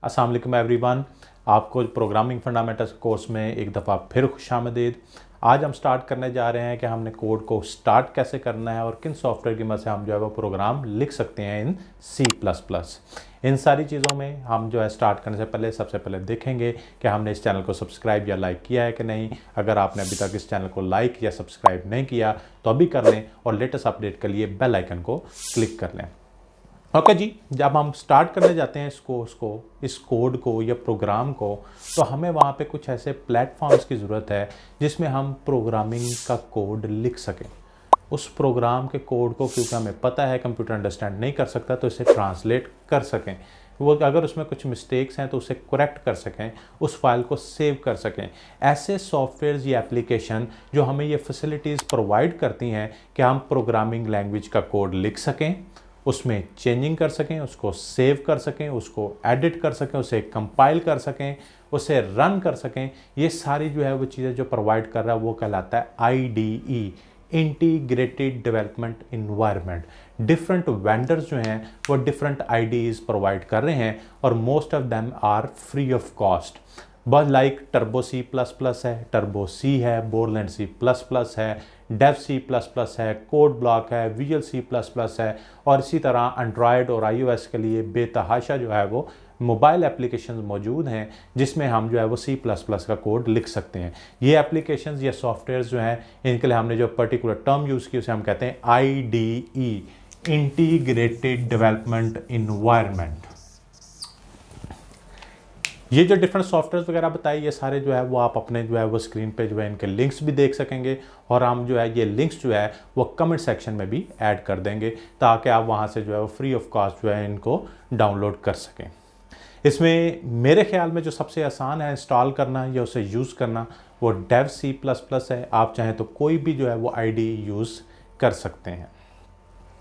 अस्सलाम वालेकुम एवरीवन, आपको प्रोग्रामिंग फंडामेंटल्स कोर्स में एक दफ़ा फिर खुशामदीद। आज हम स्टार्ट करने जा रहे हैं कि हमने कोड को स्टार्ट कैसे करना है और किन सॉफ्टवेयर की मदद से हम जो है वो प्रोग्राम लिख सकते हैं इन C++। इन सारी चीज़ों में हम जो है स्टार्ट करने से पहले सबसे पहले देखेंगे कि हमने इस चैनल को सब्सक्राइब या लाइक किया है कि नहीं। अगर आपने अभी तक इस चैनल को लाइक या सब्सक्राइब नहीं किया तो अभी कर लें और लेटेस्ट अपडेट के लिए बेल आइकन को क्लिक कर लें। ओके जी, जब हम स्टार्ट करने जाते हैं इस कोड को या प्रोग्राम को, तो हमें वहाँ पे कुछ ऐसे प्लेटफॉर्म्स की ज़रूरत है जिसमें हम प्रोग्रामिंग का कोड लिख सकें। उस प्रोग्राम के कोड को, क्योंकि हमें पता है कंप्यूटर अंडरस्टैंड नहीं कर सकता, तो इसे ट्रांसलेट कर सकें। वो अगर उसमें कुछ मिस्टेक्स हैं तो उसे करेक्ट कर सकें, उस फाइल को सेव कर सकें। ऐसे सॉफ्टवेयर्स या एप्लीकेशन जो हमें ये फैसिलिटीज़ प्रोवाइड करती हैं कि हम प्रोग्रामिंग लैंग्वेज का कोड लिख सकें, उसमें चेंजिंग कर सकें, उसको सेव कर सकें, उसको एडिट कर सकें, उसे कंपाइल कर सकें, उसे रन कर सकें। ये सारी जो है वो चीज़ें जो प्रोवाइड कर रहा है वो कहलाता है IDE, integrated development environment. Different vendors जो हैं वो डिफरेंट IDEs प्रोवाइड कर रहे हैं और most of them are free of cost. बस लाइक टर्बो C++ है, टर्बो C है, बोरलैंड C++ है, डेव C++ है, कोड ब्लॉक है, विजुअल C++ है, और इसी तरह एंड्रॉयड और iOS के लिए बेतहाशा जो है वो मोबाइल एप्लीकेशंस मौजूद हैं जिसमें हम जो है वो C++ का कोड लिख सकते हैं। ये एप्लीकेशंस या सॉफ्टवेयर जो हैं इनके लिए हमने जो पर्टिकुलर टर्म यूज़ की उसे हम कहते हैं IDE, इंटीग्रेटेड डेवलपमेंट इन्वायरमेंट। ये जो डिफरेंट सॉफ्टवेयर वगैरह बताए ये सारे जो है वो आप अपने जो है वो स्क्रीन पे जो है इनके लिंक्स भी देख सकेंगे, और हम जो है ये लिंक्स जो है वो कमेंट सेक्शन में भी ऐड कर देंगे ताकि आप वहाँ से जो है वो फ्री ऑफ कॉस्ट जो है इनको डाउनलोड कर सकें। इसमें मेरे ख्याल में जो सबसे आसान है इंस्टॉल करना या उसे यूज़ करना वो डेव C++ है। आप चाहें तो कोई भी जो है वो IDE यूज़ कर सकते हैं।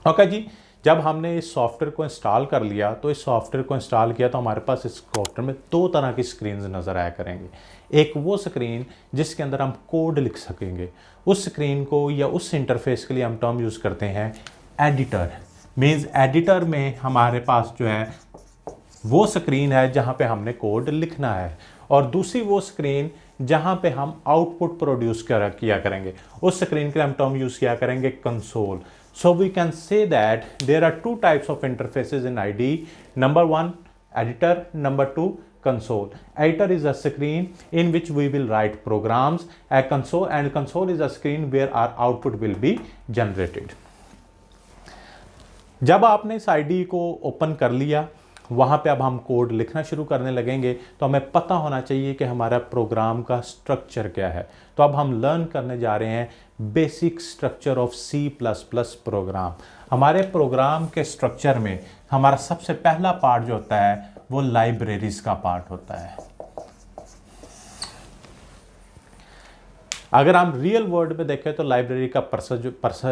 ओके जी, जब हमने इस सॉफ्टवेयर को इंस्टॉल कर लिया तो इस सॉफ्टवेयर को इंस्टॉल किया तो हमारे पास इस सॉफ्टवेयर में दो तरह की स्क्रीन्स नज़र आया करेंगे। एक वो स्क्रीन जिसके अंदर हम कोड लिख सकेंगे, उस स्क्रीन को या उस इंटरफेस के लिए हम टर्म यूज़ करते हैं एडिटर। मीन्स एडिटर में हमारे पास जो है वो स्क्रीन है जहाँ पे हमने कोड लिखना है, और दूसरी वो स्क्रीन जहाँ पे हम आउटपुट प्रोड्यूस किया करेंगे, उस स्क्रीन के लिए हम टर्म यूज़ किया करेंगे console. So we can say that there are two types of interfaces in IDE. Number one, editor. Number two, console. Editor is a screen in which we will write programs. A console is a screen where our output will be generated. जब आपने इस IDE को open कर लिया, वहाँ पे अब हम कोड लिखना शुरू करने लगेंगे तो हमें पता होना चाहिए कि हमारा प्रोग्राम का स्ट्रक्चर क्या है। तो अब हम लर्न करने जा रहे हैं basic structure of C++ program. हमारे प्रोग्राम के स्ट्रक्चर में हमारा सबसे पहला पार्ट जो होता है वो लाइब्रेरीज का पार्ट होता है। अगर हम रियल वर्ल्ड में देखें तो लाइब्रेरी का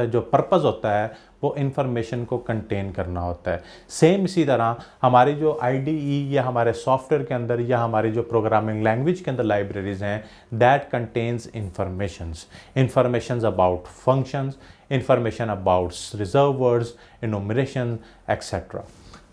जो पर्पस होता है वो इंफॉर्मेशन को कंटेन करना होता है। सेम इसी तरह हमारी जो IDE या हमारे सॉफ्टवेयर के अंदर या हमारी जो प्रोग्रामिंग लैंग्वेज के अंदर लाइब्रेरीज हैं, that contains informations about functions, information about reserve words, enumeration etcetera.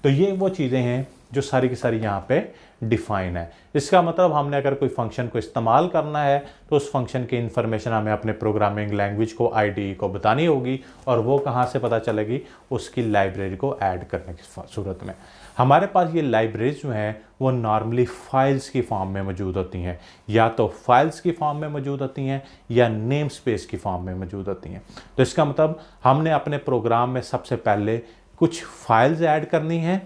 तो ये वो चीज़ें हैं जो सारी की सारी यहाँ पे डिफाइन है। इसका मतलब हमने अगर कोई फंक्शन को इस्तेमाल करना है तो उस फंक्शन की इंफॉर्मेशन हमें अपने प्रोग्रामिंग लैंग्वेज को IDE को बतानी होगी, और वो कहाँ से पता चलेगी, उसकी लाइब्रेरी को ऐड करने की सूरत में। हमारे पास ये लाइब्रेरीज जो हैं वो नॉर्मली फाइल्स की फॉर्म में मौजूद होती हैं, या तो फाइल्स की फॉर्म में मौजूद होती हैं या नेम स्पेस की फॉर्म में मौजूद होती हैं। तो इसका मतलब हमने अपने प्रोग्राम में सबसे पहले कुछ फाइल्स ऐड करनी है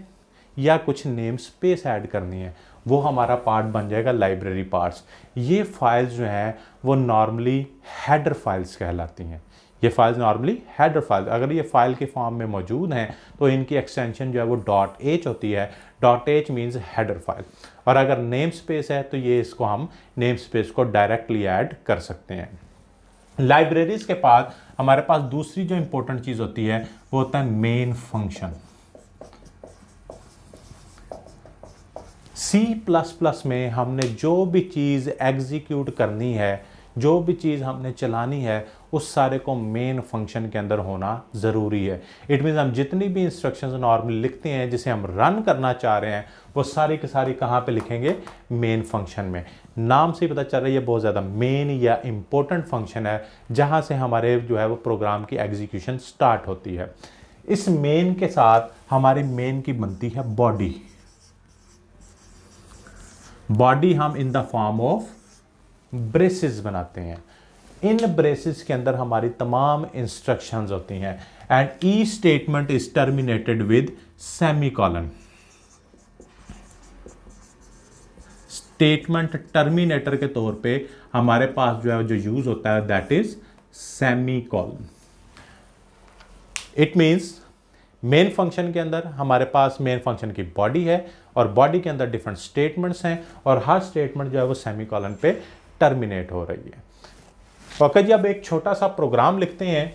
या कुछ नेम स्पेस ऐड करनी है, वो हमारा पार्ट बन जाएगा लाइब्रेरी पार्ट्स। ये फाइल्स जो हैं वो नॉर्मली हेडर फाइल्स कहलाती हैं। ये फाइल्स नॉर्मली हेडर फाइल, अगर ये फाइल के फॉर्म में मौजूद हैं तो इनकी एक्सटेंशन जो है वो .h होती है। .h means header file. और अगर नेम स्पेस है तो ये इसको हम नेम स्पेस को डायरेक्टली ऐड कर सकते हैं। लाइब्रेरीज के बाद हमारे पास दूसरी जो इंपॉर्टेंट चीज़ होती है वो होता है मेन फंक्शन। C++ में हमने जो भी चीज़ एग्जीक्यूट करनी है, जो भी चीज़ हमने चलानी है, उस सारे को मेन फंक्शन के अंदर होना ज़रूरी है। इट मीन्स हम जितनी भी इंस्ट्रक्शंस नॉर्मली लिखते हैं जिसे हम रन करना चाह रहे हैं वो सारी की सारी कहाँ पे लिखेंगे, मेन फंक्शन में। नाम से ही पता चल रहा है ये बहुत ज़्यादा मेन या इम्पोर्टेंट फंक्शन है जहाँ से हमारे जो है वो प्रोग्राम की एग्जीक्यूशन स्टार्ट होती है। इस मेन के साथ हमारे मेन की बनती है बॉडी। बॉडी हम in the form of braces बनाते हैं। इन ब्रेसेस के अंदर हमारी तमाम इंस्ट्रक्शंस होती हैं and e statement is terminated with semicolon. Statement terminator के तौर पे हमारे पास जो है जो यूज होता है that is semicolon. It means main function के अंदर हमारे पास मेन फंक्शन की बॉडी है और बॉडी के अंदर डिफरेंट स्टेटमेंट्स हैं और हर स्टेटमेंट जो है वो सेमीकोलन पे टर्मिनेट हो रही है। ओके जी, अब एक छोटा सा प्रोग्राम लिखते हैं,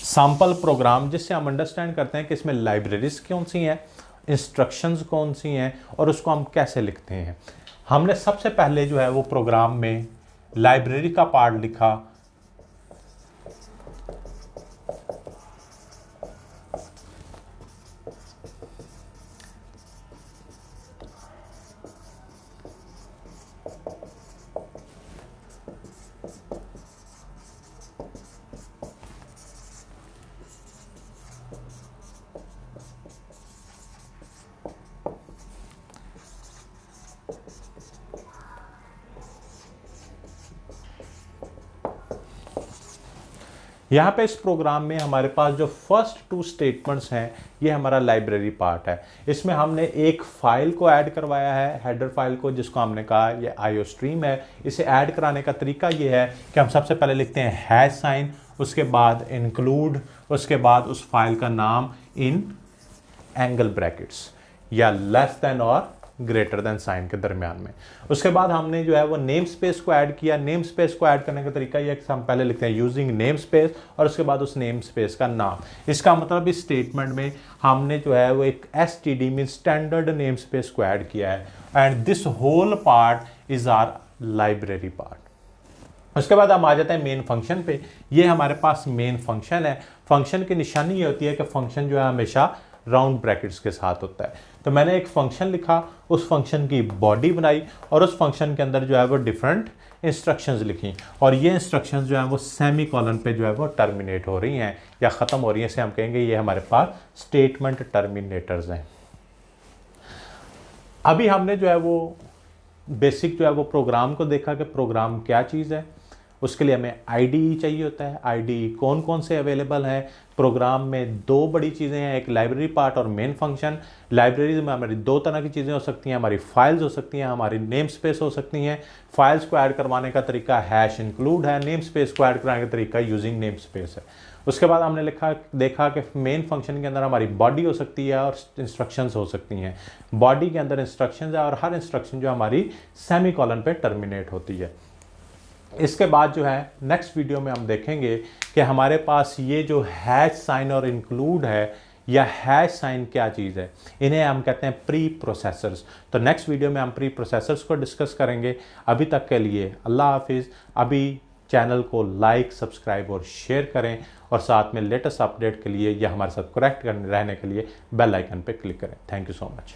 सैंपल प्रोग्राम, जिससे हम अंडरस्टैंड करते हैं कि इसमें लाइब्रेरीज कौन सी हैं, इंस्ट्रक्शंस कौन सी हैं और उसको हम कैसे लिखते हैं। हमने सबसे पहले जो है वो प्रोग्राम में लाइब्रेरी का पार्ट लिखा। यहाँ पे इस प्रोग्राम में हमारे पास जो फर्स्ट 2 स्टेटमेंट्स हैं ये हमारा लाइब्रेरी पार्ट है। इसमें हमने एक फाइल को ऐड करवाया है, हेडर फाइल को, जिसको हमने कहा ये आईओ स्ट्रीम है। इसे ऐड कराने का तरीका ये है कि हम सबसे पहले लिखते हैं हैश साइन, उसके बाद इंक्लूड, उसके बाद उस फाइल का नाम इन एंगल ब्रैकेट्स या लेस देन और ग्रेटर देन साइन के दरमियान में। उसके बाद हमने जो है वो नेम स्पेस को ऐड किया। नेम स्पेस को ऐड करने का तरीका ये है कि हम पहले लिखते हैं यूजिंग नेम स्पेस और उसके बाद उस नेम स्पेस का नाम। इसका मतलब इस स्टेटमेंट में हमने जो है वो एक STD mean standard name space को ऐड किया है and this whole part is our library part. उसके बाद हम आ जाते हैं मेन फंक्शन पे। ये हमारे पास मेन फंक्शन है। फंक्शन की निशानी ये होती है कि फंक्शन जो है हमेशा राउंड ब्रैकेट्स के साथ होता है। तो मैंने एक फंक्शन लिखा, उस फंक्शन की बॉडी बनाई और उस फंक्शन के अंदर जो है वो डिफरेंट इंस्ट्रक्शंस लिखी और ये इंस्ट्रक्शंस जो है वो सेमीकोलन पे जो है वो टर्मिनेट हो रही हैं या ख़त्म हो रही हैं। इसे हम कहेंगे ये हमारे पास स्टेटमेंट टर्मिनेटर्स हैं। अभी हमने जो है वो बेसिक जो है वो प्रोग्राम को देखा कि प्रोग्राम क्या चीज़ है। उसके लिए हमें IDE चाहिए होता है। IDE कौन कौन से अवेलेबल हैं प्रोग्राम में? 2 बड़ी चीज़ें हैं, एक लाइब्रेरी पार्ट और मेन फंक्शन। लाइब्रेरीज में हमारी 2 तरह की चीज़ें हो सकती हैं, हमारी फाइल्स हो सकती हैं, हमारी नेम स्पेस हो सकती हैं। फाइल्स को ऐड करवाने का तरीका हैश इंक्लूड है, नेम स्पेस को ऐड कराने का तरीका यूजिंग नेम स्पेस है। उसके बाद हमने देखा कि मेन फंक्शन के अंदर हमारी बॉडी हो सकती है और इंस्ट्रक्शंस हो सकती हैं। बॉडी के अंदर इंस्ट्रक्शंस है और हर इंस्ट्रक्शन जो हमारी सेमीकोलन पे टर्मिनेट होती है। इसके बाद जो है नेक्स्ट वीडियो में हम देखेंगे कि हमारे पास ये जो हैश साइन और इंक्लूड है या हैश साइन क्या चीज़ है। इन्हें हम कहते हैं प्री प्रोसेसर्स। तो नेक्स्ट वीडियो में हम प्री प्रोसेसर्स को डिस्कस करेंगे। अभी तक के लिए अल्लाह हाफिज़। अभी चैनल को लाइक, सब्सक्राइब और शेयर करें और साथ में लेटेस्ट अपडेट के लिए या हमारे साथ कनेक्ट रहने के लिए बेल आइकन पर क्लिक करें। Thank you so much.